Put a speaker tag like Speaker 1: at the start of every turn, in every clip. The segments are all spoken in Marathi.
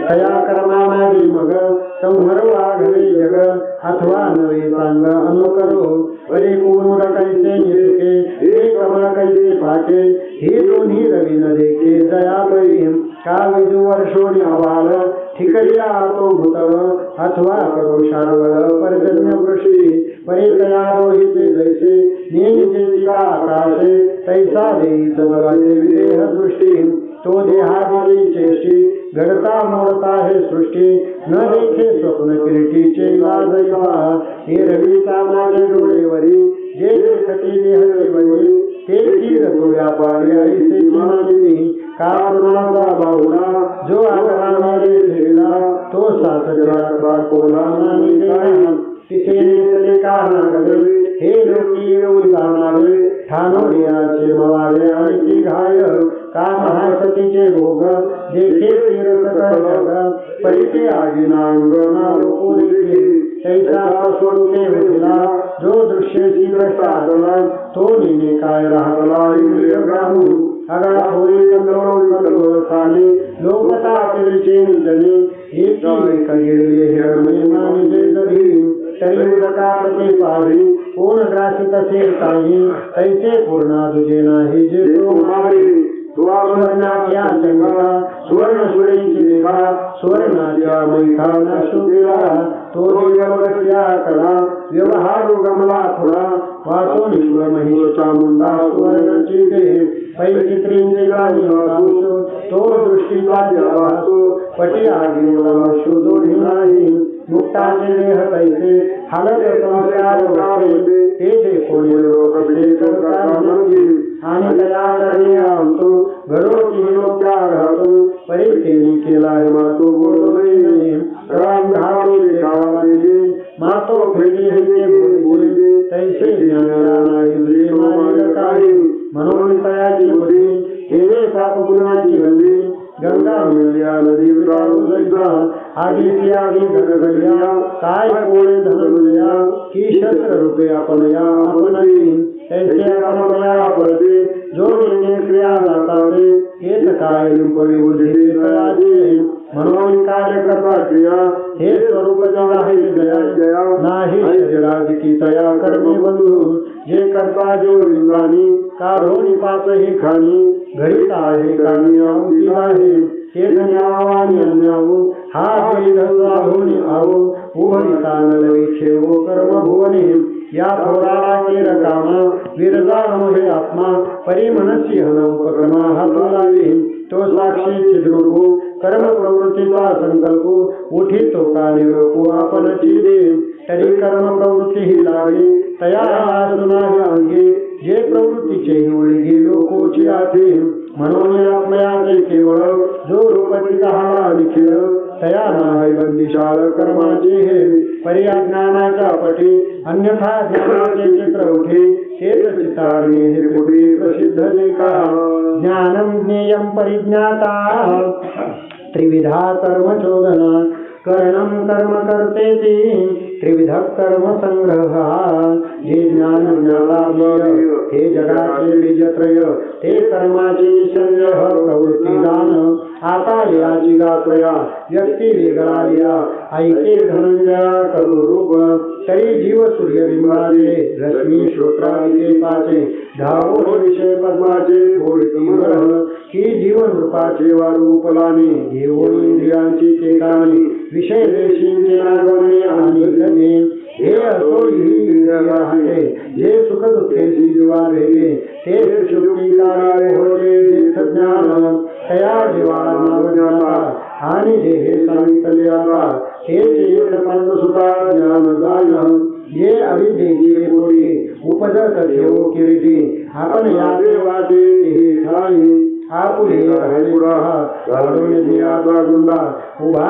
Speaker 1: तया कर्मामागे मग संहर वाघवे जग अथवा नवे सांग अनुकरो परे कोण कैसे निसके हे कमळ कैसे फाके हे दोन्ही रवी न देखे दया बळी का विजू वर्षोणी अवाल ठिकरिया तो भूतळ अथवा करो शार्वळ पर्जन्य वृषी परे तया रोहिते जैसे नेमिचे तिका आकाशे तैसा देई जगाचे विदेह दृष्टी तो देहादी चेष्टी घडता मोडता हे सृष्टी न देखे स्वप्न किरीटीचे लाजैवा हे रवीचा माझे डोळेवरी जे देखते देहचे वरी ते तीर तो व्यापारी ऐसे मानवी का करुणाचा बाहुला जो आगराने ठेवला तो सासरा कोला नामी देवा तिथे नेसले कानागले हे लोकी उदानावे ठाणोडियाचे मवाळे आणि ती घाय काम हा सतीचे भोग जेथे तीरथ कर परिते आगिनांग नालो देखी तैसा स्वरूपे होता जो दृश्यशी द्रष्टाला तो निने काय राहला इंद्रिय ग्रामू अगळा होई कंदोळ साली लोकता तिरचे निजने एकी कगिरले हिरणे मानिजे जरी तरी उदकापते पारी कोण ग्रासित असेल काही तैसे पूर्ण तुझे नाही जे तो मावळी सुवर्णाच्या चंद्रा सुवर्ण सुरेची रेखा सुवर्णाच्या मैखाना शुभेला तो देवरच्या कला व्यवहार गमला थोडा वासो निश्वर महिष चामुंडा सुवर्णाची देह पैचित्रींचे गाणी वासो तो दृष्टीचा वासो पटी आगिला शोधो नाही मुक्ताचे देह तैसे हालत संस्कार वासे ते जे कोणी लोक आणि तया करणे आणतो घरोची लोकार राहतो परिचेनी केला आहे मातो बोलवे राम धावो देखावा देजे मातो फिरली हे बोलवे तैसे ज्ञानाला इंद्रिय मानिल काही म्हणून तयाची बुद्धी केले साप गुणाची वंदी गंगा मिळल्या नदी विराळू जैसा आगी आगी घडघडल्या काय कोळे धनल्या की शस्त्र रूपे आपण या आपण ऐसे अपनया पडते जो निर्णय क्रिया जाताते हेच काय लिंपळी बुद्धी तयाचे म्हणून कार्य करता क्रिया हे स्वरूप आहे जया नाही शरीराची तया कर्मे बंधू जे करता जो लिंगानी काढोनी पाच ही खाणी घरीत आहे कामी आहुती आहे ते धन्यावानी अन्यावू हा भेद स्वाहोनी आवो उभरिता नलवी खेवो कर्म भुवनी या थोराला केर कामा विरजा नमोहे आत्मा परी मनसी हन उपक्रमा हातो लावी तो साक्षी छिद्रुडू कर्म प्रवृत्तीचा संकल्प उठी तो का निरोपू आपण चिदे तरी कर्म प्रवृत्ती ही लावी तया सुनाही अंगी जे प्रवृत्तीचे ओळगी लोकोची आधी म्हणून आत्मयाचे केवळ जो रूपतीचा हा निखिल तया नाही बंदिशाल कर्माची हे परिज्ञानाच्या पटी अन्यथा ज्ञानाचे चित्र उठे हेच चितारणे हे कुठे प्रसिद्ध जे का ज्ञानम ज्ञेयम परिज्ञाता त्रिविधा कर्मचोदना कर्णम कर्म करते त्रिविध कर्म संग्रह जे ज्ञान ज्ञानालय हे जगाचे बीजत्रय ते कर्माची संग्रह प्रवृत्ती दान आता याची गात्रया व्यक्ती वेगळालिया ऐके धनंजया करू रूप तरी जीव सूर्यबिंबाचे रश्मी श्रोत्राचे पाचे धावो विषय पद्माचे गोडती की जीवन रूपाचे वारूपलाने घेऊन इंद्रियांची चेतानी विषय रेषींचे नागवणे आणि गणे हे असोही आहे जे सुख दुःखेची जीवा भेटे ते शुक्तिकाराळे होते ज्ञान तया जीवाला नाव ज्ञाता आणि जे हे सांगितले आता तेच सुता ज्ञान जाण ये अविद्येची गोडी उपजत ठेवो किरीटी आपण याचे वाटे हे ठाई आपुले हरिपुरा काढून दियाचा गुंडा उभा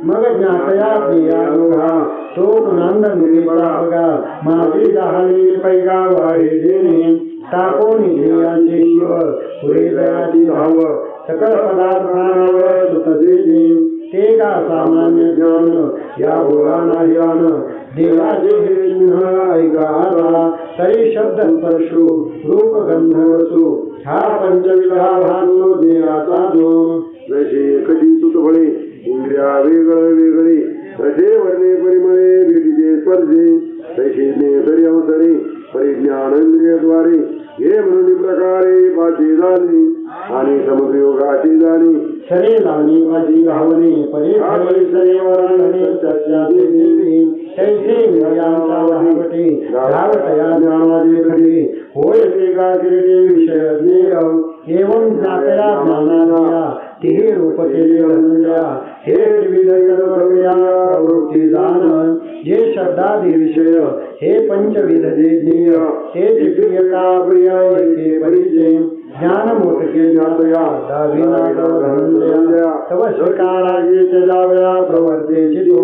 Speaker 1: मग ज्ञातया दिया दोघा तो नंद निवेचा बघा माझी दहाली पैगा वाढे देणे टाकून इंद्रियांचे शिव पुरे दयाची भाव सकल पदार्थांवर सुतदेवी ते का सामान्य ज्ञान या बोलाना ज्ञान देवाचे चिन्ह ऐका तरी शब्द स्पर्शो रूप गंधवसो हा पंचविधा भासो देवाचा जो योगाची जाणी शरे लावणी माझी घावणे परे फळे सरे वरांगणे चर्चाचे देवी कैसे विजयांचा वाहवटे धावतया ज्ञानाचे खडे होय ते का किरडे विषय ज्ञेय एवं ज्ञातया ज्ञानादिया तिहे रूप केले वंद्या हे त्रिविध सर्वक्रिया प्रवृत्ती जाण जे शब्दादी विषय हे पंचविध जे ज्ञेय ते प्रियता प्रिय एके परिचय ज्ञान मोठके ज्ञातया दाभिनादया तव स्वीकाराये जावया प्रवर्ते चितो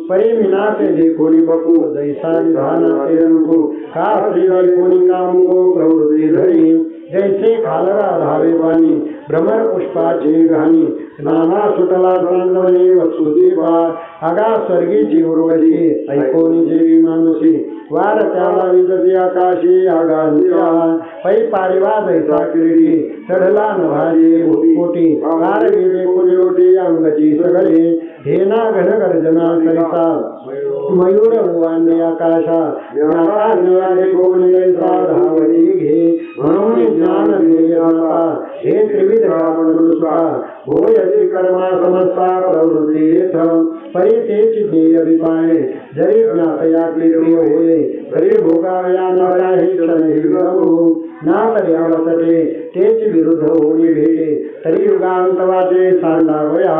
Speaker 1: परिमिनाते जे कोणी बकू जैसा निधानाते रंगू का श्री कोणी कामको प्रवृत्ती धरी जैसे खालरा धावे पाणी भ्रमर पुष्पाचे घाणी नाना सुटला सांगवणे वसुदेवा आगा स्वर्गीची उर्वशी ऐकोनी जेवी मानुसी वार त्याला विजती आकाशी आगांच्या पै पारिवा जैसा किरीटी चढला नभारी कोटी कार गेले कोटी अंगची सगळे हेना घन गर्जना सरिता मयूर उवांडे आकाशा ज्ञाता ज्ञाने कोणी जैसा धावती घे म्हणून ज्ञान ध्येयता हे त्रिविध रावणनुसा होय अति कर्मा समस्ता प्रवृत्ती येथ परितेची ध्येय विपाये जरी ज्ञातया क्रिय होय तरी भोगावया नवया हे क्षण ना तरी आवडते तेच विरुद्ध होणी भेटे तरी युगांतवाचे सांडावया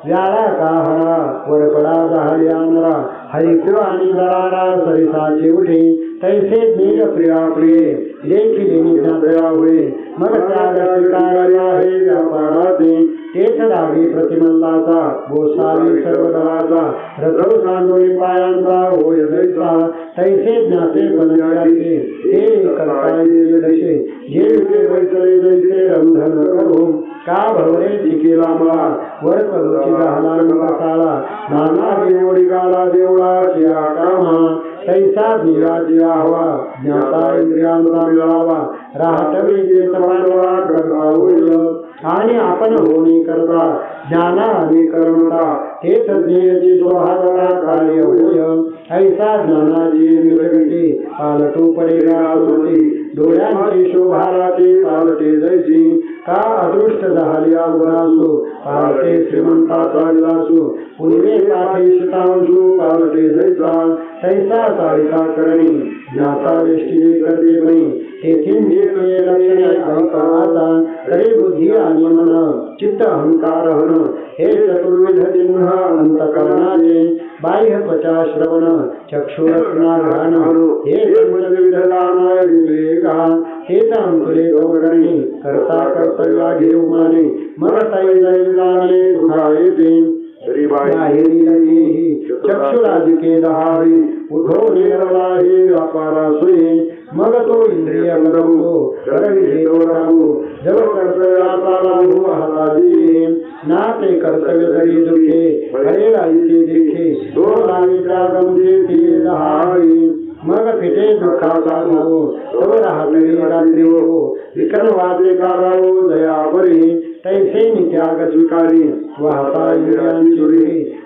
Speaker 1: व्याळा काहरा वरपडा जाहल्या नरा हरिको आणि दरारा सरिसाचे उठे तैसे ज्ञेय प्रिया प्रिये देखील निज्ञातया होय मग त्याग स्वीकाराया हे व्यापाराचे तेच डावी प्रतिमल्लाचा गोसावी सर्वदलाचा रथव सांडोळी पायांचा होय जैसा तैसे ज्ञाते बनयाचे हे करता येईल जैसे जे युगे बैसले जैसे रंधन करून का भवरे चिकेला मला वर करूची गहना नकाला नाना देवडी गाला देवळाची कामा तैसा दिव्याची आहवा ज्ञाता इंद्रियांचा मिळावा राहतवी जे समानवा करता होईल आणि आपण होणी करता ज्ञाना आणि कर्मता हेच ज्ञेयची स्वभावना कार्य होय ऐसा ज्ञानाची मिळविते पालटू पडेगा सुरती डोळ्यांची शोभाराची पालटे जैसी का अदृष्ट झाल्या गुणासू पालटे श्रीमंताचा विलासू पुण्ये पाठी शितांशू पालटे जैसा तैसा सारिका करणी ज्ञाता वेष्टी करते बनी तेथील जे लक्षणे ऐकाता तरी बुद्धी आणि मन चित्त अहंकार हन हे चतुर्विध चिन्ह अंतकरणाचे बाह्य त्वचा श्रवण चक्षुरत्ना घ्राण हे पंचविध दान विवेका तेच अंकुले दोघडणी करता कर्तव्या घेऊ माने मग तैजाने दुखा येते चक्षुराधिके दहावी उठो निरला हे व्यापारा सोयी मग तो इंद्रिय करवो करविधे राहू जब कर्तव्याचा लागू हाताजी ना ते कर्तव्य तरी दुखे हरेला इथे देखे तो लाविता गमजे ते दहावी मग फिटे दुःखाचा हो तव राहते रात्री हो विकन वाचे कारावो दयावरी तैसे नित्याग स्वीकारी वाहता इंद्रियांची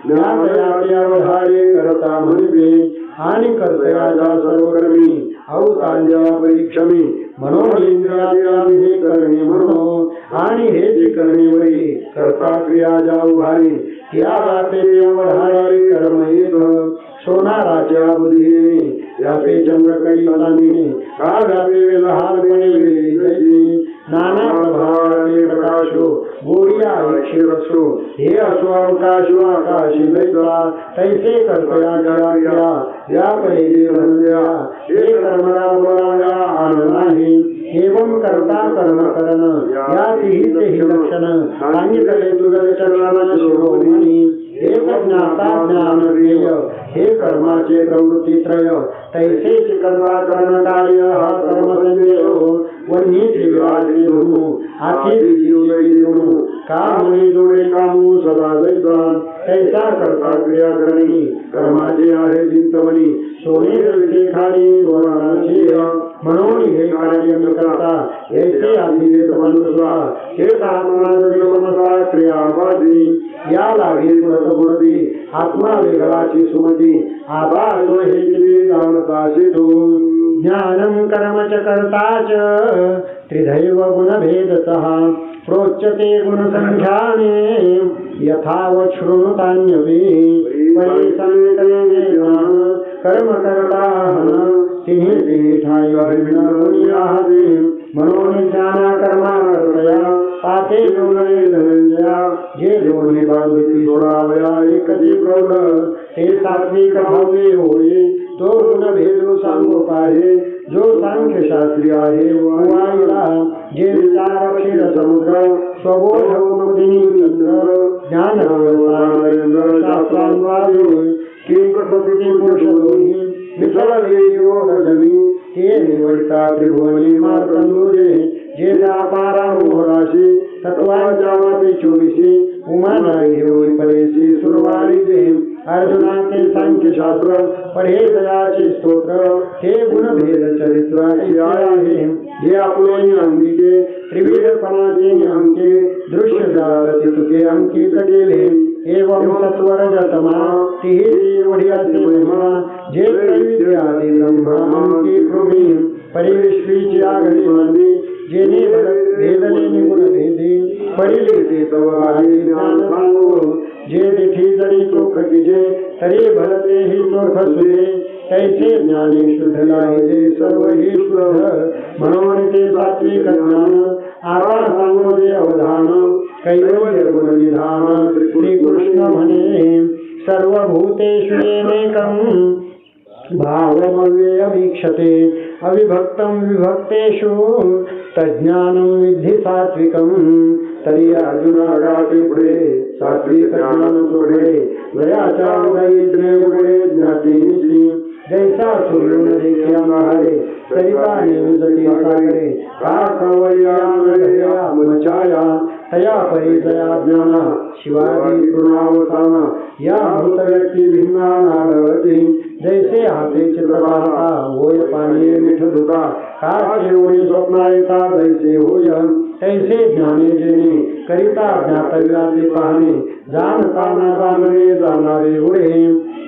Speaker 1: ज्ञातयावधारे करता म्हणवे आणि कर्तव्याच्या सर्व कर्मी अवतांच्या परीक्षमी म्हणून इंद्रियाच्या विधी करणे म्हणून आणि हे जे करणेवरी करता क्रियाच्या उभारी त्या जाते अवधारे कर्म येत सोनाराच्या बुद्धीने व्यापे चंद्रकडी चांदिने का व्यापे लहानपणे जैसी नाना प्रभावाचे प्रकाशो गोडिया क्षीरसो हे असो अवकाशो आकाशी जैसा तैसे कर्तव्याच्या क्रिया व्यापे देवया हे कर्मरा बोलाया आन नाही एवं करता कर्म करण या तिही लक्षण सांगितले तुझे चरणाना शिरोमणी एक ज्ञाता ज्ञान ध्येय हे कर्माचे प्रवृत्ती त्रय तैसेच कर्मा करण कार्य हा कर्म संदेह वन्नीची विराजी धुमू आखी विजीवू का मुनी जोडे कामू सदा जैसा तैसा करता क्रिया करणी कर्माचे आहे चिंतवणी सोने जलते खाली वराची म्हणून हे कार्य न करता ऐसे आधीत मनुष्या हे कामना क्रियाबाजी या लागी पुरती आत्मा वेगळाची सुमती आबा हे जाणता सिद्धू ज्ञानम कर्म च कर्ता च त्रिदैव गुणभेदतः प्रोच्यते गुणसंख्याने यथावत् शृणुतान्यपि परिसंतते कर्मकर्ताः तिन्ही ठाई मनोनिज्ञाना कर्माकर्तया पाते दोनवे धनंजया जे दोन्ही बाजूची सोडावया एकची प्रौढ ते सात्विक भावे होय तो गुण भेदू सांगो पाहे जो सांख्य शास्त्री आहे वाईला जे विचार क्षीर समुद्र स्वबोध मुदिनी चंद्र ज्ञान नरेंद्र शास्त्रांद्वारे किंकसती पुरुष दोन्ही विसरले योग जमी हे निवडता त्रिभुवनी मार्तंडुजे जे व्यापारा मोहराशी तत्वाच्या माते 24 उमाना घेऊन परेशी सुरवारी जे अर्जुनाचे सांख्य शास्त्र पढे दयाचे स्तोत्र हे गुणभेद चरित्र आहे जे आपले अंगिके त्रिविधपणाचे अंके दृश्य जागती तुके अंकित केले एवं सत्वर जतमा तिही वढियाचे महिमा जे त्रैविध्य आदि ब्रह्मा अंकी कृमी परिविश्वीची आघडी मंदी जेने भेदले निगुण भेदी पडिले ते तव आहे ज्ञान सांगो जे दिठी जडी चोख किजे तरी भरते ही चोख सुजे तैसे ज्ञानी शुद्ध लाहिजे सर्व ही शुद्ध म्हणून ते सात्विक ज्ञान आता सांगो जे अवधान कैवल्य गुण निधान श्री कृष्ण म्हणे सर्वभूतेषु येनैकं भावमव्ययमीक्षते अविभक्तं विभक्तेषु तज्ज्ञानं विद्धि सात्विकं तरी अर्जुन आगाटे पुढे सात्विक ज्ञान पुढे दयाचा दैत्रे पुढे ज्ञातीनिशी जैसा सूर्य देखिया महारे सरिता निवसती सागरे का कवया मचाया तया परिचया ज्ञाना शिवाजी पूर्णावसाना या भूत व्यक्ती भिन्ना नाडवती जैसे हाते चित्र पाहता होय पाणी मिठ धुता का शेवणी स्वप्ना येता जैसे होय तैसे ज्ञाने जेणे करिता ज्ञातव्याचे पाहणे जाणता न जाणणे जाणारे उडे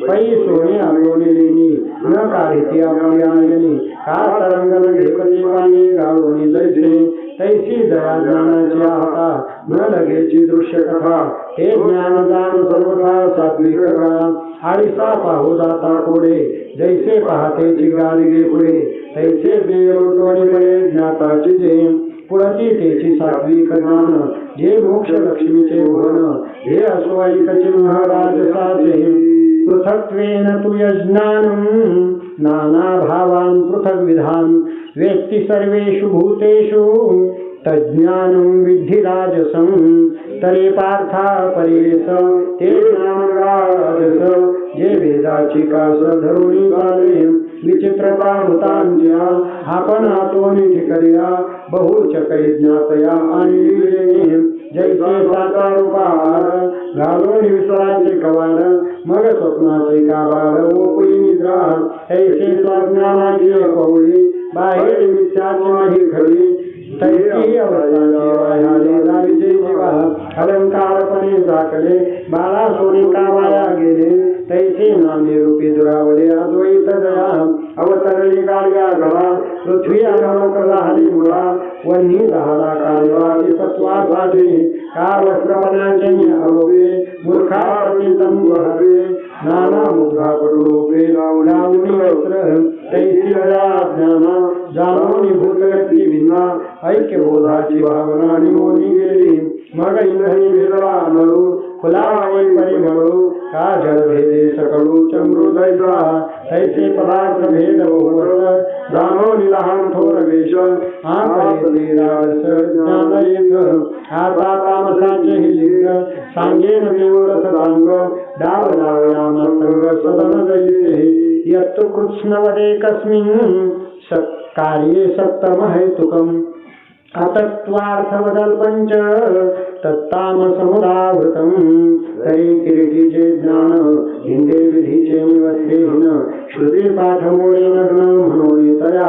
Speaker 1: पै सोने आलोने लेणी न काढिती आपली आयनी का तरंगन घेपती पाणी गाळोनी जैसे तैसी दया ज्ञानाची आता न लगेची दृश्य कथा हे ज्ञान जाण सर्वथा सात्विक आळीसा पाहू जाता कोडे जैसे पाहतेची गाडगे पुढे तैसे देवटोणी पडे ज्ञाताची जे पुढची तेची सात्विक ज्ञान जे मोक्ष लक्ष्मीचे भुवन हे अस्वाईक चिन्ह राजसाचे पृथक्त्वेन तु यज्ञानं नाना भावान् पृथक् विधान वेत्ति सर्वेषु भूतेषु तज्ज्ञानं विद्धि राजसं तरे पार्था परेश ते ज्ञानराजस जे वेदाची कास धरुणी बाले विचित्रता भूतांच्या आपण आतोनी ठिकरिया बहुचकै ज्ञातया आणि जैसे साचा रूपार घालून विसराचे कवाल मग स्वप्नाचे काबाल ओपी निद्रा ऐसे स्वज्ञानाची पवळी बाहेर मिथ्याची माही खरी तैसी अवस्थाची वाह्याले जावीचे जीवा अलंकारपणे झाकले बाळा सोनी कामाया गेले तैसे नामे रूपी दुरावले अद्वैत दया अवतरली गाडग्या घरा पृथ्वी अनोक झाली मुळा वन्ही झाला कालवा सत्वासाठी का वस्त्रपणाचे आरोपे मूर्खाप्रती तंबू हवे नाना मुद्रा पडूपे लावणी वस्त्र तैसी ज्ञाना जाणून भूत व्यक्ती भिन्ना ऐक्य बोधाची भावना निमोनी गेली मग इंद्रनी भेदला नळू फुलावाई परिमळू का जल भेदे सकळू चमृदैसा ऐसे पदार्थ भेद बहुवर्ष जाणून लहान थोर वेश आकळे रास ज्ञान एक आता तामसाचे ही लिंग सांगेन देवरथ दांग डाव लावया मतंग सदन जैसे यत्तु कृष्णवदे कस्मिन् कार्ये सप्तम हेतुकम् अतत्वार्थवदल पंच तत्तामसमुदावृतम् तरी किरीटीचे ज्ञान हिंदे विधीचे व्यवस्थेन श्रुती पाठमोडे नग्न म्हणून तया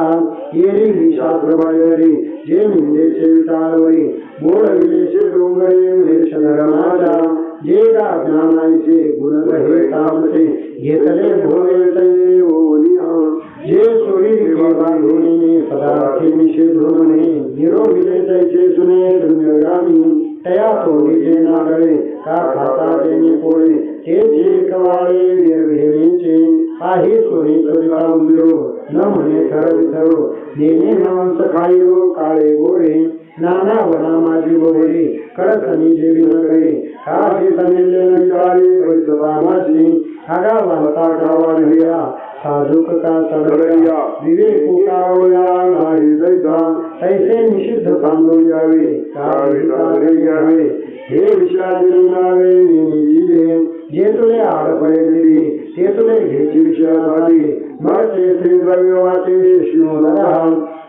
Speaker 1: येरी ही शास्त्र बाळगरी जे निंदेचे विचारवरी मोड विलेचे डोंगरे मेष धर्माच्या जे गा ज्ञानाचे गुण रहे तामसे घेतले भोवे तैसे ओलिया जे सोरी बांधुनी पदार्थी निषेधुने निरोगिले जैसे सुने दुर्गामी तया तोडी जे नागळे का खाता देणे पोळे ते जे कवाळे निर्भेमीचे काही सोनी चरिता उंदिरो न म्हणे ठरविठरो नेने मांस खायो काळे गोळे नाना वना माझी बोबडी कडसनी जेवी न करे काशी समिल्य न विचारी वैसवामाशी आगा वालता गावा ढळिया साधुक का सडळिया विवेक उकावया नाही जैसा तैसे निषिद्ध सांगून यावे काळे घ्यावे हे विषयाचे नावे निजीले जे तुले आडपळे दिली ते तुले घ्यायची विषयासाठी मग ते श्री द्रव्यवाचे शिवधरा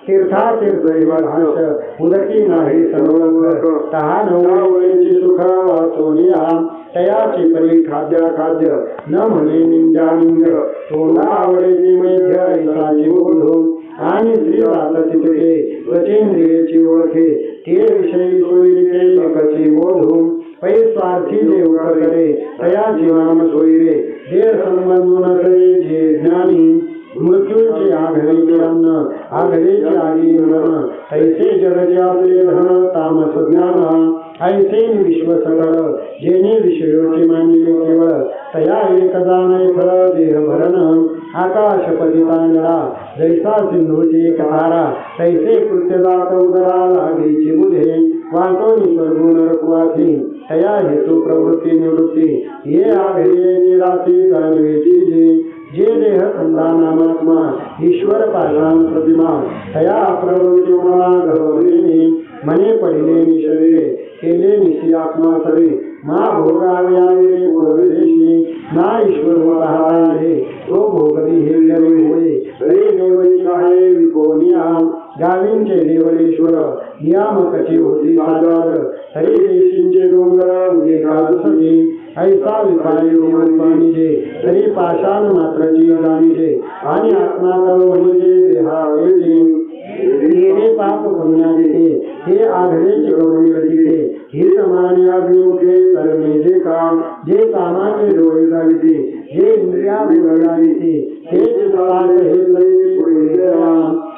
Speaker 1: तीर्थातीर्थ उदकी नाही सर्व तहा नवळीची सुख वाचोनिया तयाची परी खाद्य खाद्य न म्हणे निंद्या निंद तोंडा आवडेची मैद्य ऐसाची बोधो आणि श्री रातचिते त्वचेंद्रियेची ओळखे ते विषयी सोयीरे एकची बोधो पै स्वार्थी जे उकडे तयाची नाम सोयीरे जे संबंधून करे जे ज्ञानी मृत्यूचे आघवेचे अन्न आघवेचे आगी मरण ऐसे जगते आपले धन तामस ज्ञान ऐसे विश्व सकळ जेणे विषयोचे मानिले केवळ तया एकदा नाही फळ देह भरण आकाश पतितांगडा जैसा सिंधूची कथारा तैसे कृत्यदात उदरा लागेची बुधे वाटोनी स्वर्गुण रकुवाची तया हेतू प्रवृत्ती निवृत्ती ये आघे निराती जाणवेची जे देह खंडा नामात्मा ईश्वर पाषाण प्रतिमा तया प्रवृत्ती घडवलेने मने पडिले नि शरीरे केले निशी आत्मा सरे मा भोगाव्यावे पूर्वदेशी ना ईश्वर आहे तो भोगदी हे व्यवे होय रे देवई आहे विकोनिया गावींचे देवळेश्वर नियामकची होती सादर हरी देशींचे डोंगर उगे कादसती ऐसा विपारी पाणीजे तरी पाषाण मात्रची जाणीजे आणि आत्माकर्म म्हणजे देहावेचे येणे पाप पुण्याचे हे आघडेचे करून गतीचे हे समाने अग्निमुखे करणे जे काम जे कामाचे डोळे जाविते जे इंद्रिया बिघडाविते हे चित्रात हे लई पुढे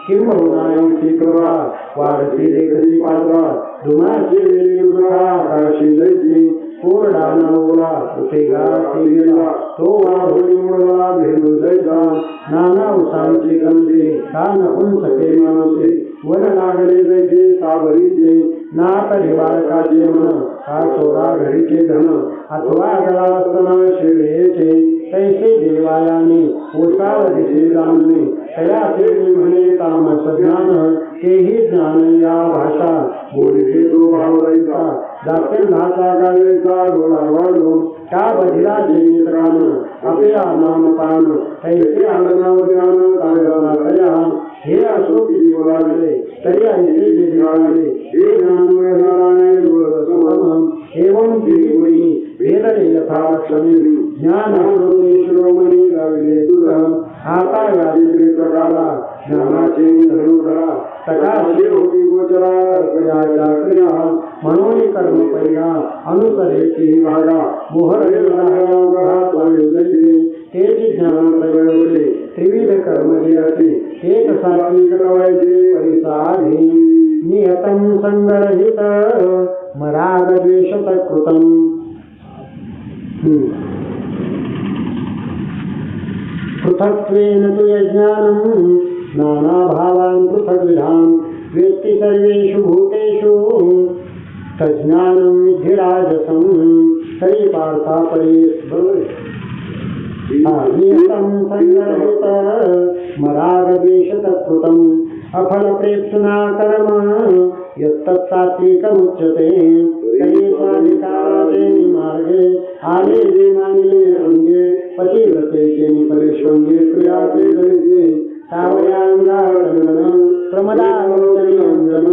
Speaker 1: किंबहुना कृपा वाढती देखती पात्रा धुमाचे आकाशी जैसी कोरडा नवला उपेगा केलेला तो वाढोळी मुळला भेदू जैसा नाना उसांची गंजे कान सके मानसे वन लागले जैसे साबरीचे नाक बाळकाचे मन हा चोरा घडीचे धन अथवा गळासना शिळेचे तैसे देवायाने ओसाळ दिसे जाणणे तया ते म्हणे तामस ज्ञान तेही ज्ञान या भाषा बोलते तो भावरायचा जाते नाचा गाळेचा डोळा वाढून का बधिराचे मित्रान आपल्या नाम पान तैसे आनंदाव ज्ञान कायला तया हे असो किती बोलावले तरी ऐसे जे दिवाळले हे ज्ञान व्यवहाराने एवं दिली वेदने यथाक्षमी ज्ञान श्रोमणी गाविले तुझं आता यादी प्रकारा ज्ञानाचे धनुधरा सकाशी होती गोचरा अर्पयाच्या क्रिया म्हणून कर्म पहिला अनुसरेची भागा मोहर तेच ज्ञान प्रगळवले त्रिविध कर्म जे असे एक सात्विक नवायचे परिसाधी नियतं संगरहित मराग द्वेषत कृतम पृथक्त्वेन तु यज्ञानं नाना भावान् पृथग्विधान् वेत्ति सर्वेषु भूतेषु तज्ज्ञानं विद्धि राजसं तर्हि पार्था नियतं संगरहित मरागद्वेषतत्कृतम् अफलप्रेप्सुना कर्म यत्तत्सात्विकमुच्यते तर्हि स्वाधिकाराचे मार्गे आले जे मानिले अंगे पतिव्रतेचे निपरेश्वंगे क्रियाचे जैसे सावयांगाचरण प्रमदालोचनीयंजन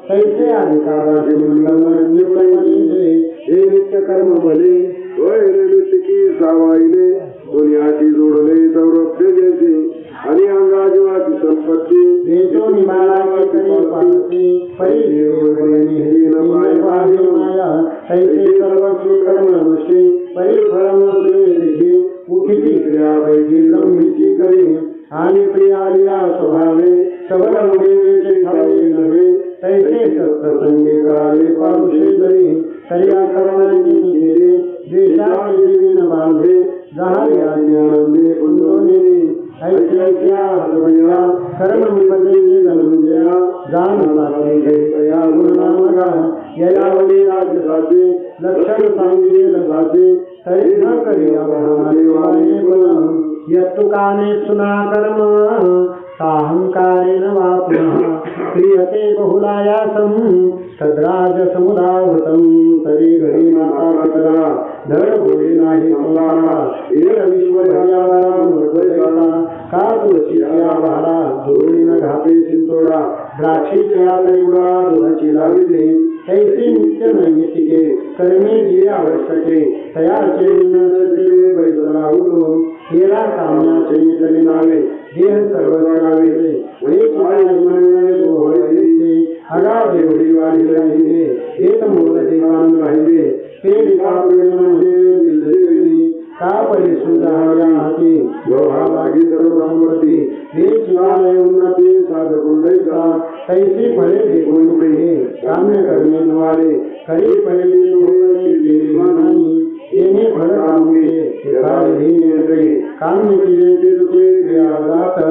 Speaker 1: तैसे अधिकाराचे मंडन निपुणमनीजे हे नित्य कर्म भले वैर नित्यकी सावाईले दुनियाची जोडले सौरभ्य जैसे आणि अंगाजीवाची संपत्ती देतो निमाळाचे करी पाहते परिदेवगणी माया तैसे सर्वस्वी कर्मनुष्ठी परिफलम देखी उठीची क्रिया वैधी लंबिची करी आणि आणि प्रियालिया स्वभावे सबल उभे ठरले नव्हे तैसे सत्प्रसंगी करावे पारुषे जरी तया कर्मांची केले देशाची जीवन बांधे जहारी आज्ञानंदे पुंडोनिरी ऐक्या हरवया कर्म विपदेची धनंजया जान लागले कैया गुरुनामगा ययावली राजसाचे लक्षण सांगितले लसाचे तरी न करी आभारे वाणे गुण यत्तुकाने सुना कर्म साहंकारेण वा पुनः क्रियते बहुलायासं तद्राज समुदावृतं तरी घरी माता पितरा धड बोले नाही संसारा येर विश्वभयाला का तुळशीच्या बहारा जोडीनं घाते चिंतोडा द्राक्षीच्या तैवडा दुधाची लाविले ऐसे नित्य नैमितिके कर्मे जे आवश्यके तयाचे नसते बैसला उडो हेरा कामनाचे नितले नावे देह सर्व करावे एक अगा देवडी वाढी राहिले एक मोद देवान राहिले ते का परिसुधाया हाती लोहा लागी सर्व संपत्ती देश वाले उन्नती साधको दैसा तैसे फळे देखून प्रिये काम्य करणे नवारे करी पहिले होई येणे फळ कामले काम्य केले ते दुखे क्रियादात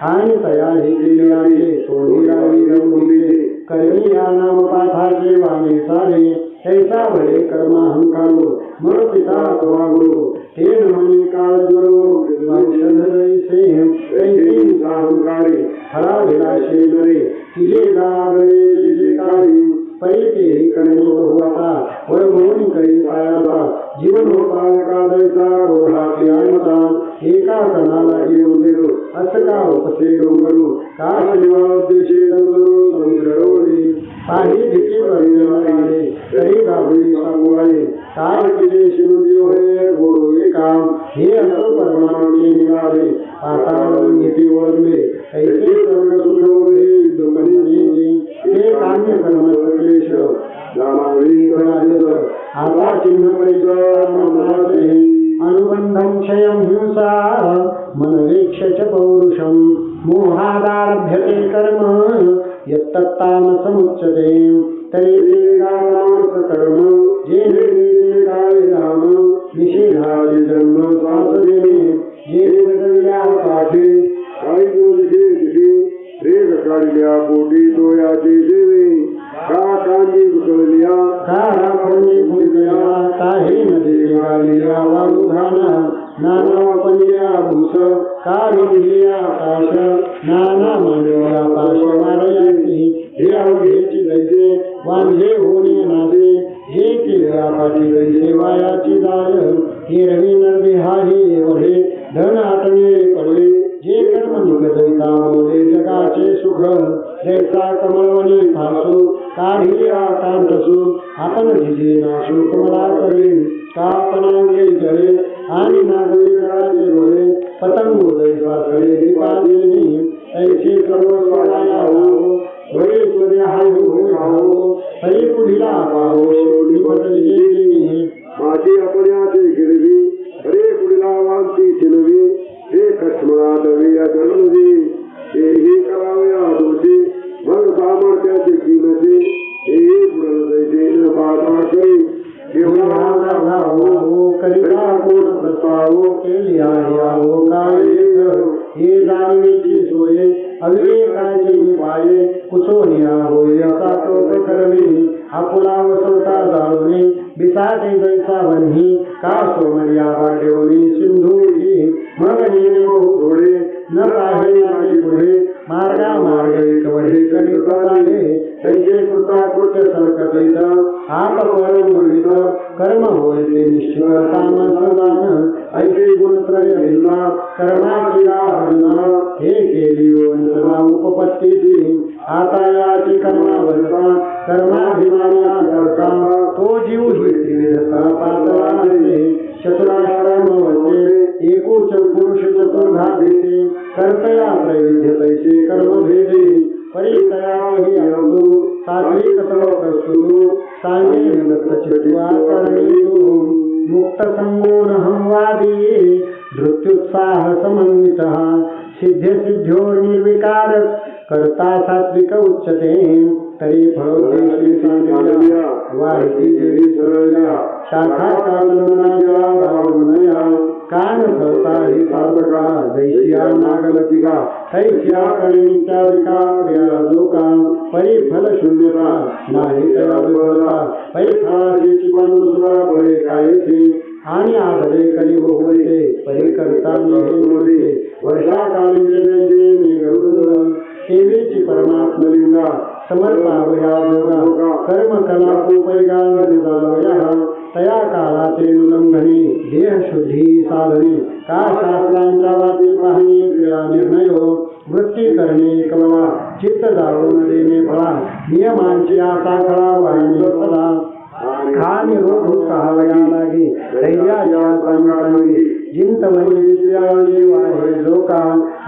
Speaker 1: आणि तया हे केले आहे तोडी रावी रंगुले कर्मी या नाम पाठाचे वाणे सारे ऐसा भले कर्माहंकारो मग पिता अथवा गुरु हे नमनी काळ गुरु औषध दैसे ऐसे साहंकारे हरा विलाशे नरे तिजे गागरे तिजे काळी पैके करणे बहुता वर म्हणून करी पायाचा जीवन उपाय का दैसा ओढा क्रियानता एका कणाला घेऊन दिलो असं का उपसे डोंगरू का शिवादेशे डोंगरू समुद्रवरी काही भीती करणे तरी गाबडी सांगवाये काय केले शिवजी होय गोडू काम हे असं परमानंदी निघाले पाताळ नीती ओळखले ऐसे सर्व सुखवले दुःखने हे काम्य कर्म क्लेश जाणावी करायच आता चिन्ह परिचय अनुबंधं क्षयं हिंसा मनवेक्षच पौरुषं मोहादारभ्यते कर्म यत्तत्तामसमुच्यते तरी कर्म जे राम निषेधाचे जन्म स्वासदेने जे बदलल्या पाठे काही दिवशी रेग काढल्या पोटी तोयाचे देवे का कांजी घुसळल्या का राखणी फुलल्या काही नदी गालिया वाळुघाना नाना पंजा भूस का विंधल्या आकाश नाना मांडल्या पाश मारयाची हे अवघेची दैसे वांझे होणे नासे जे केल्या पाठी दैसे वायाची जाय हे रवी नरदे हाही वढे धन आटणे पडले जे कर्म निगदिता मोरे जगाचे सुख जैसा कमळवणी फासो काढिया कांतसू आपण झिजे नाशू कमला करे का पणांगे जळे आणि नागरी जळाचे गोळे पतंगो दैसा सळे दीपादिनी ऐसे सर्व स्वराया हो वळे सूर्य हो हरी पुढीला पाहो शेवटी बदलली माझी अपण्याचे गिरवी हरे पुढीला वांती चिलवी हे कष्मळा दविया जळवी हेही करावया दोषी मग सामर्थ्याचे किनसे हे पुढल दैसे न पाता करी करिता कोण प्रस्तावो केली आहे काय हे जाणीची सोये अविवेकाची पाये कुसोनिया होय असा टोप करवी आपुला वसवता जाळूने बिसाटे जैसा वन्ही का सोमरिया पाठवली सिंधूची मग नेने बहु थोडे न पाहे माझे पुढे मार्गा मार्ग एक वढे करीत आले तैसे कृता कृत्य सरकतीत आप परम मुळीत कर्म होय ते निश्चित तामसदान ऐसे गुणत्रय भिन्ना कर्माची आवडना हे केली वंचना उपपत्तीची आता याची कर्मावरता कर्माभिमाना करता तो जीव विधता पातळाने चतुराश्रम वचे एकूच पुरुष चतुर्धा देते कर्तया त्रैविध्य तैसे कर्म भेदे परितया हि अनंतु सात्विक प्रस्तुतु सांगे दत्तचित्वा करणीयो मुक्त संगोन हमवादी धृत्युत्साह समन्वितः सिद्ध्योर निर्विकार करता सात्विक उच्चते तरी फलोद्देशी सांगल्या वाहिती देवी सरळल्या शाखा कालनाच्या भावनया कान फलता ही साधका जैसिया नागलतिका तैसिया कणिच्या विका लोका परिफल शून्यता नाही तया विफलता परिफलाची चिपनुसरा बळे कायचे आणि आधरे करी होते परी करता हे वर्षाकालीचे जैसे मेघवृंद सेवेची परमात्मलिंगा समर्पावया जोगा कर्म कला उपयोगा तया काळाचे उल्लंघने देह शुद्धी साधने का शास्त्रांच्या वाटी पाहणे क्रिया निर्णयो वृत्ती करणे कवला चित्त जाळून देणे फळा नियमांची आशा खळा वाहिनी फला खाणी रोध सहावया लागे धैर्याच्या चांगली जिंतवणी विद्यावळी वाहे लोका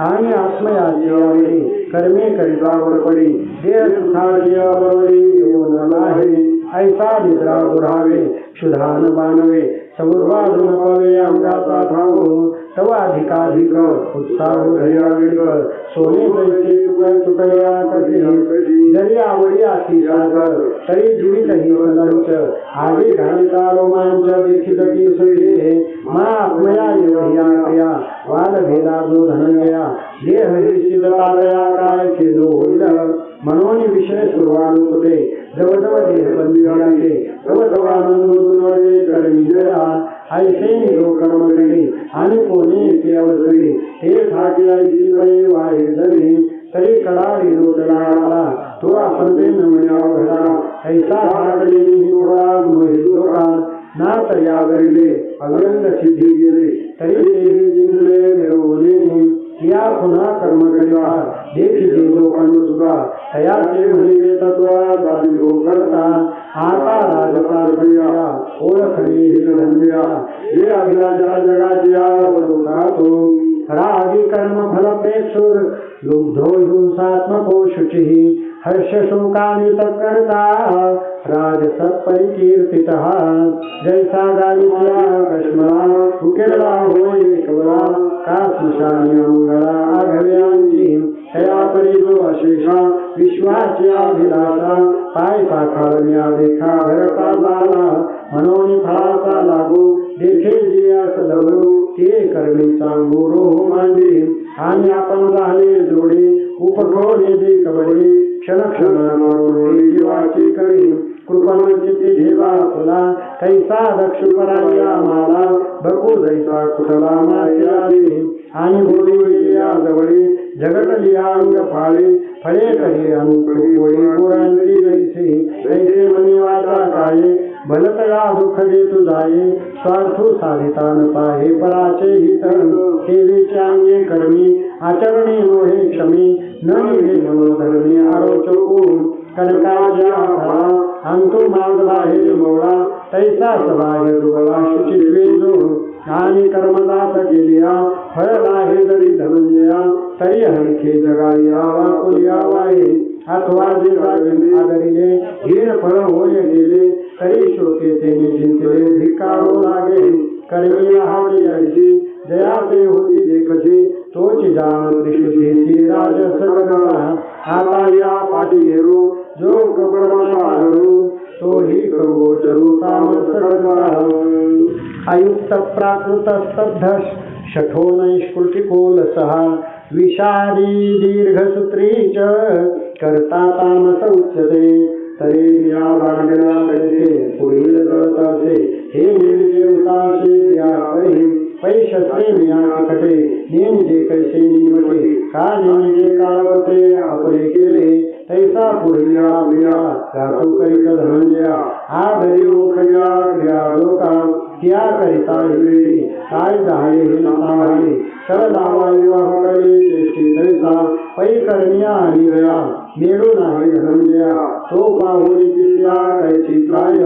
Speaker 1: आणि आत्मयाची आवडी कर्मे करिता वरपडी देह सुखाची आवडी येऊन आहे ऐसा निद्रा गुरावे क्षुधान बाणवे समुद्राधून पवे अंगाचा ठाऊ तवा अधिकाधिक उत्साह धैर्य सोने जैसे चुकया कशी जरी आवडी अति सागर तरी जीवित ही सलंच आधी घालिता रोमांच देखील ती सुये मा आत्मया एवढ्या क्रिया वाद भेदा जो धनंजया देह निश्चितता दया काय खेदो होईल मनोनी विषय सुरुवात होते जवळजवळ देह बंदी आहे जवळजवळ आनंद कर्मी जया ऐसे निरो कर्म केले आणि कोणी येथे अवसरी हे ठाके ऐशी बळे वाहे जरी तरी कडाळी लोटला तो आपण ते नमया घडा ऐसा ठाकले लोका ना तया गरिले अव्यंग सिद्धी गेले तरी तेही जिंकले मिळवले या पुन्हा कर्म करिवा देखी जो अनुसुका तयाचे म्हणले तत्वा दाबी करता आता राजकार करिया ओळखणे हिरधन्या जे अभिलाषा जगाची आवडतो रागी कर्म फलपेक्षुर लुब्धो हिंसात्मको शुचिः हर्ष शोकानि तत्कर्ता राजसः परिकीर्तितः जैसा गालिया कश्मला उकेला होय कवला का स्मशानी मंगळा आघव्यांची तया परी जो अशेषा विश्वाची अभिलाषा पाय पाखाळण्या देखा भरता झाला मनोनी फळाचा लागू देखे जिया सदवू ते कर्मी सांगू रोह मांडी आणि आपण झाले जोडे उपक्रोडे दे कबडे क्षण क्षण जीवाची कडी कृपणाची ठेवा फुला कैसा दक्ष पराया माला बघू जैसा कुठला माया आणि बोली जवळी जगतली अंग फाळे फळे करी अनुकळी पुरांची जैसे कैसे मनी वाचा काये भलतया दुःख देतु जाये स्वार्थू साधिता न पाहे पराचे हित सेवेचे अंगे कर्मी आचरणे नोहे क्षमी न निघे मनोधर्मी आरोचको कनकाच्या फळा अंतु माग बाहेर मोळा तैसा सबाहेर दुबळा शुचित्वे जो आणि कर्मदात केलिया फळ आहे जरी धनंजया तरी हलके जगालिया वाकुलिया वाहे अथवा जे आदरिले हीर फळ होय गेले तरी शोके ते चिंतले धिकारो लागे कर्मी राहावली ऐशी जया ते होती देखशी तोची जाण त्रिशुद्धीची राजस करता आता या पाठी घेरू जो कबरमा तोही गोचरू तामस करता अयुक्त प्राकृत स्तब्ध शठो नैष्कृतिकोलसः विषादी दीर्घसूत्रीच करता तामस उच्यते तरी या लागल्या कैसे पुढील जळतासे हे निर्जे उतासे या परी पैशस्त्रे मिया कटे नेमजे कैसे निमटे का नेमजे काळवते आपले केले तैसा पुढील मिया गातू करीत धनंजया आदरी ओखया क्रिया लोका त्या करिता हिवेळी काय जाहे हे नसावे सरदावा विवाह करे चेष्टी तैसा पै करण्या आणि वेळा मेळू नाही धनंजया तो पाहुणी पिल्या कैची प्राय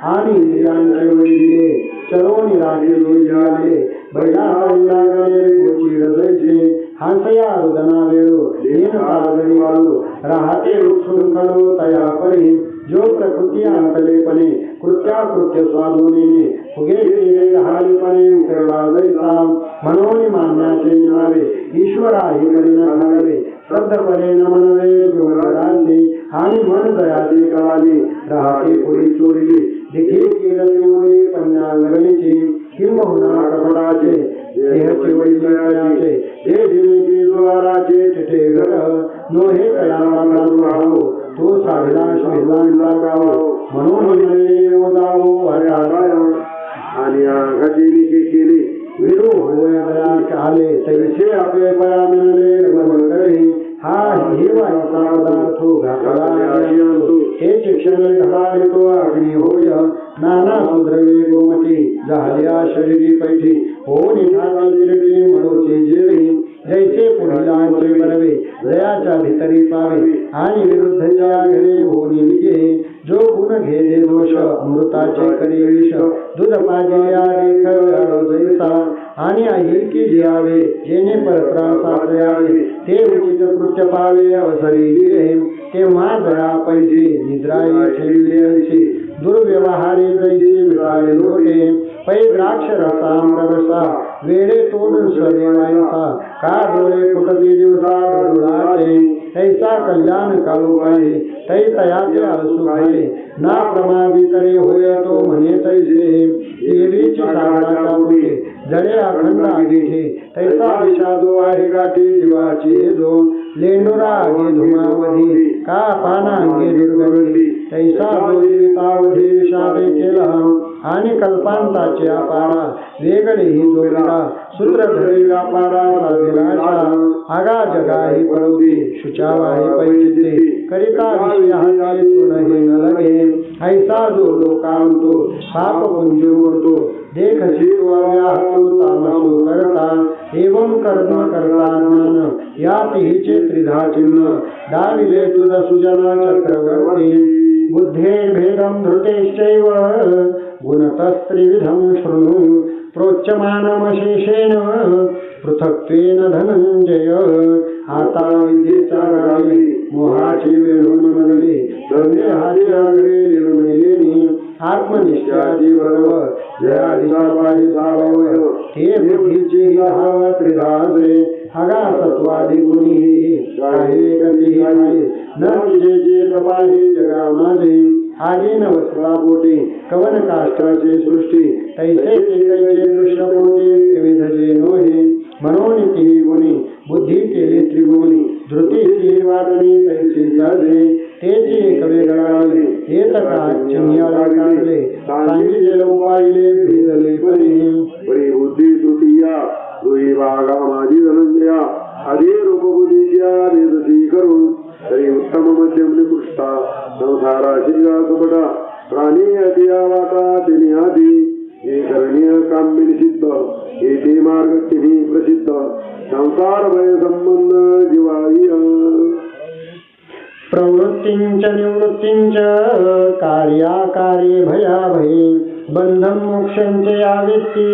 Speaker 1: आणि इंद्रियांचे वैदिले चरोनी रागे लोजाले बैलाहारी लागले गोची हृदयचे हासया रुदना वेळो दीन साधरी वाळू राहते उत्सुन खडो तया परी जो प्रकृती अंतलेपणे कृत्याकृत्य स्वाधोनीने फुगे हारीपणे उतरला जैसा मनोनी मान्याचे नावे ईश्वरा ही करीन घालावे श्रद्धपणे न म्हणवे जोराचे आणि मन दयाचे कळाले राहते पुढे चोरली दिखे केली पंजांगणीची किंबहुना कपडाचे देहचे वैद्याचे हे दिवेचे द्वाराचे तिथे घर नोहे कयाला तो साधला शिरला गाव म्हणून जावो आणि आघाची केली विरू होय आले तैसे आपले पया मिळले करे हा हिवा पदार्थ घातला हे शिक्षण घडा तो अग्नी होय नाना सुद्रवे गोमती झाल्या शरीरी पैठी हो निघाली म्हणूचे जेवी जैसे पुढीलांचे बरवे जयाच्या भितरी पावे आणि विरुद्धच्या घरे हो निघे जो गुण घेले दोष अमृताचे करे विष दूध पाजे जैसा आणि आई की जियावे जेणे परत्रासात यावे ते उचित कृत्य पावे अवसरी गिरे तेव्हा दया पैसे निद्राई ठेवले ऐसे दुर्व्यवहारे जैसे मिळाले लोटे पै द्राक्ष रसा वेळे तोडून सदेवायचा का डोळे फुटती दिवसा डोळाचे ऐसा कल्याण काळू पाहिजे तै तयाचे आळसू पाहिजे ना प्रमादी तरी होय तो म्हणे तैसे देवीची सागराच्या पुढे जडे अखंड आगीचे तैसा विषादो आहे गाठी जीवाची जो लेंडुरा आगे धुमावधी का पाना अंगे दुर्गंधी तैसा जो जीवितावधी विषादे केला आणि कल्पांताचे अपारा वेगळे ही जोडला सूत्रधरी व्यापारा दिलाशा आगा जगा ही पळवती शुचावा ही पैचिते करिता विषयाचे सुनही न लगे ऐसा जो लोकांतो पाप पुंजू होतो देख शिवाव्याहतो तामसो करता एवं कर्म करता ज्ञान यात हिचे त्रिधा चिन्ह दाविले तुझ सुजना चक्रवर्ती बुद्धे भेदं धृतेश्चैव गुणतस्त्रिविधं शृणु प्रोच्यमानमशेषेण पृथक्त्वेन धनंजय आता विद्येचा गाडी मोहाची वेळून मनले संदेहाची आगळे निर्मलेनी आत्मनिष्ठाची बरोबर जयादिशापाही सावय हे बुद्धीची धाव त्रिधासे अगा सत्वादी गुणी काही गती आहे न विजेचे तपाही जगामध्ये आजीन वस्त्रा पोटी कवन काष्टाचे सृष्टी तैसे कैचे दृश्य पोटी विविधचे नोहे मनोनीती गुणी बुद्धी केली त्रिगुणी धृतीची वाटणी तैसे साधे तेची कवे गळाले येत का चिन्याला काढले सांगितले उपायले भिजले परी बुद्धी तृतीया दुई भागा माझी धनंजया आधी रूपबुद्धीच्या वेदसी करून तरी उत्तम मध्यम निकृष्टा संसाराची कपटा प्राणी अतिया वाटा तिने आधी हे करणीय काम्य निषिद्ध हे ते मार्ग तिन्ही प्रसिद्ध संसार भय संबंध जीवाई प्रवृत्तींच निवृत्तींच कार्याकार्ये भयाभये बंधन मोक्षांचे यावेती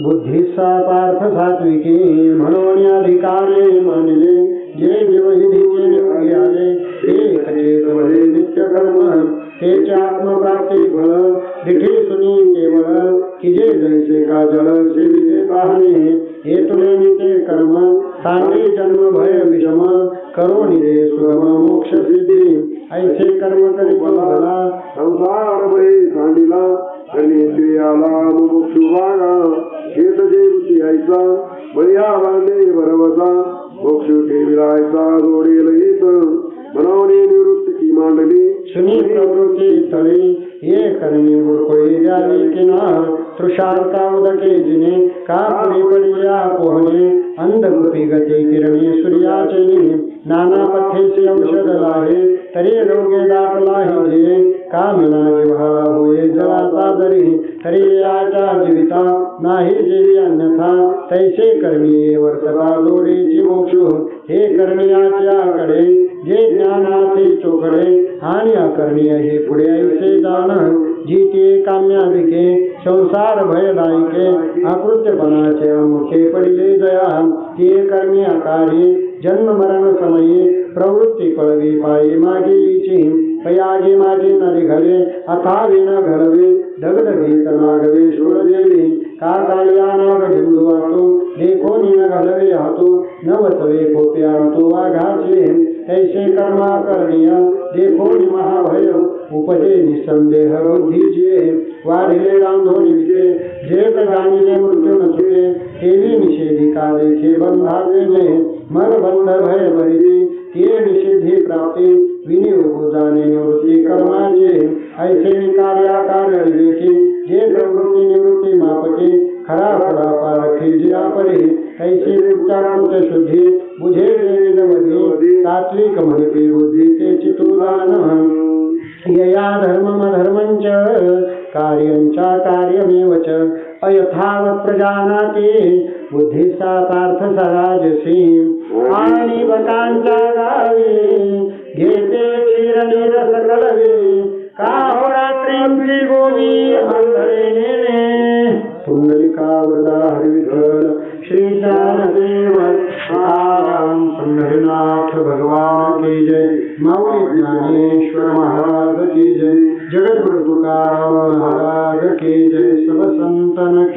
Speaker 1: बुद्धिसा पार्थ सात्विकी म्हणून अधिकारे मानले जे जीवहितीचे निवडी आले ते नित्य कर्म तेचे आत्मप्राप्ती फळ दिठी सुनी केवळ की जे जैसे काजळ सेविले पाहणे हे तुले निते कर्म सांगे जन्म भय विषम करो निरे सुगम मोक्ष सिद्धी ऐसे कर्म करी भला संसार भय सांडिला आणि श्रेयाला मुमुक्षु वागा हेत जे बुद्धी ऐसा बळ्या बांधे भरवसा मोक्ष ठेविलायचा जोडेल येत मनवणे निवृत्तीची मांडली सुनी प्रवृत्ती तळे ये करणे मुळकोळी द्यावी किनार तृषार्ता उदके जिने का पुढे पडिया पोहणे अंधगुपी गती किरणे सूर्याचे नाना पथ्येचे औषध लाहे तरी रोगे दाटला जे का मना जिव्हाळा होये जळाचा दरी तरी याच्या जीविता नाही जेवी अन्यथा तैसे कर्मी वर्तता जोडीची मोक्ष हे कर्मियाच्याकडे जे ज्ञानाचे चोखडे आणि अकर्णीय हे पुढे ऐसे जाण जीते काम्याधिके संसार भयदायिके अकृत्यपणाचे मुखे पडिले जया ते कर्मी आकारी जन्म मरण समयी प्रवृत्ती पळवी पायी मागेलीची पयागे मागे न निघाले अथावी न घडवे दगदगीत नागवे शूळदेवी का काळ्या नाग हिंदू वाटो देखो न घडवे हातो तवे खोप्या तो वाघाचे ऐसे कर्मा करणीय देखो महाभय उपजे निसंदेह बुद्धीचे वाढले रामधोनी विजे जेत जाणिले मृत्यू न तुझे केली निषेधिका देखे बंधाचे मन बंध भय भरिती ते निषेधी प्राप्ती विनियोग जाणे निवृत्ती कर्माचे ऐसे कार्याकार विवेकी जे प्रवृत्ती निवृत्ती मापके खरा खरा पारखी जे आपले ऐसे विचारांत शुद्धी बुझे वेदवधी सात्विक म्हणते बुद्धी ते चितुदान यया धर्मम धर्मंच कार्यंचा कार्यमेव च अयथावत् प्रजानाति बुद्धी सा पार्थ सराजसी आणि बकांच्या गावी घेते क्षीरनीर सकलवे का हो रात्री गोवी अंधळे नेणे पुंडलिका वरदा हरिविठ्ठल श्री ज्ञानदेव राम पंढरीनाथ भगवान की जय माऊली ज्ञानेश्वर महाराज की जय जगद्गुरु तुकाराम महाराज की जय सब संतन